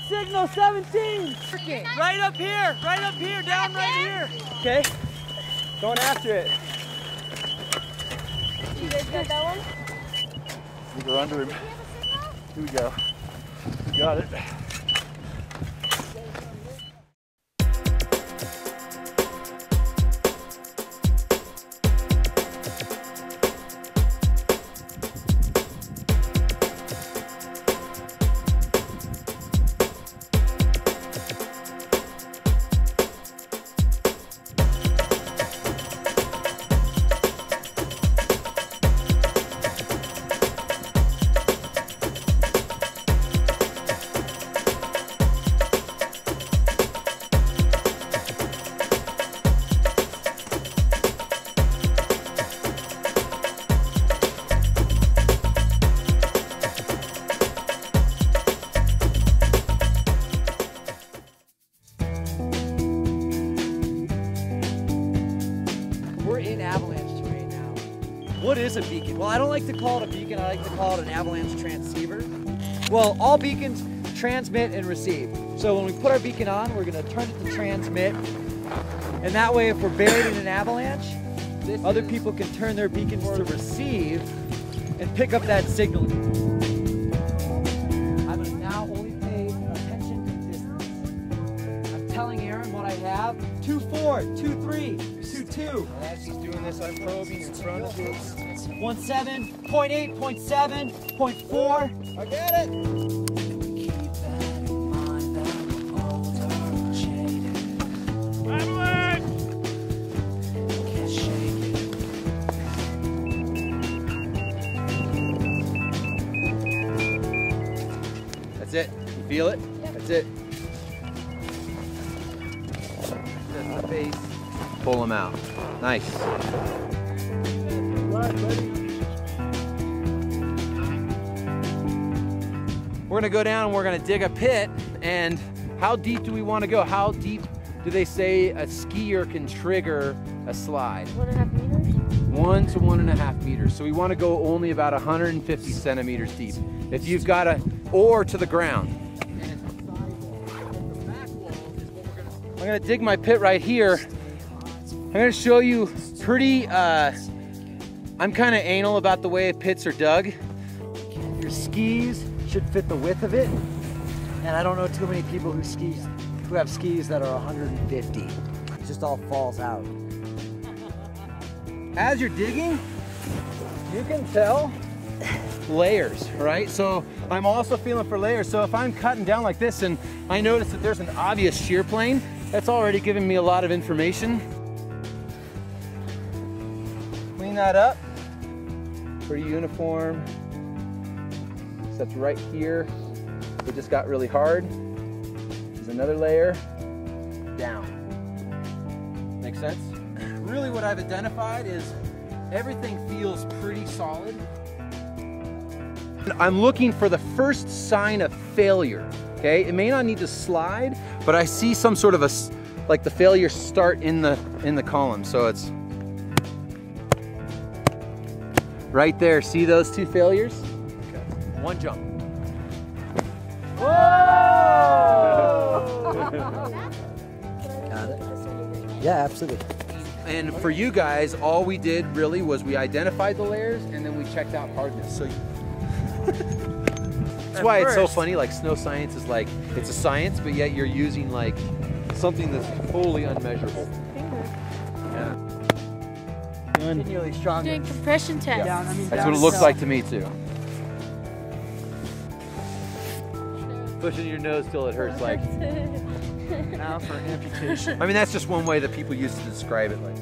signal 17. Right up here, down right here. Okay, going after it. You guys got that one? We go under him. Here we go. We got it. We're in avalanche terrain now. What is a beacon? Well, I don't like to call it a beacon. I like to call it an avalanche transceiver. Well, all beacons transmit and receive. So when we put our beacon on, we're going to turn it to transmit. And that way, if we're buried in an avalanche, other people can turn their beacons to receive and pick up that signal. I'm going to now only pay attention to distance. I'm telling Aaron what I have. 2-4, 2-3, 2-2. As he's doing this, I'm probing in front of him. 1-7, 0.8, 0.7, 0.4. I got it. That's it. You feel it? Yep. That's it. That's the face. Pull them out. Nice. We're gonna go down and we're gonna dig a pit. And how deep do we want to go? How deep do they say a skier can trigger a slide? 1.5 meters? 1 to 1.5 meters. So we want to go only about 150 centimeters deep. If you've got or to the ground. I'm gonna dig my pit right here. I'm gonna show you pretty, I'm kind of anal about the way pits are dug. Your skis should fit the width of it. And I don't know too many people who have skis that are 150. It just all falls out. As you're digging, you can tell layers, right? So I'm also feeling for layers. So if I'm cutting down like this and I notice that there's an obvious shear plane, that's already giving me a lot of information. Clean that up. Pretty uniform. So that's right here. It just got really hard. There's another layer. Down. Make sense? Really what I've identified is everything feels pretty solid. I'm looking for the first sign of failure, okay? It may not need to slide, but I see some sort of like the failure start in the column. So it's right there. See those two failures? Okay. One jump. Whoa! Got it? Yeah, absolutely. And for you guys, all we did really was we identified the layers and then we checked out hardness. So that's why it's so funny, like snow science is like, it's a science, but yet you're using like something that's wholly unmeasurable. Yeah. Continually stronger. Doing compression tests. Down, That's what it looks like to me too. Pushing your nose till it hurts like. Now for amputation. I mean, that's just one way that people used to describe it. Like.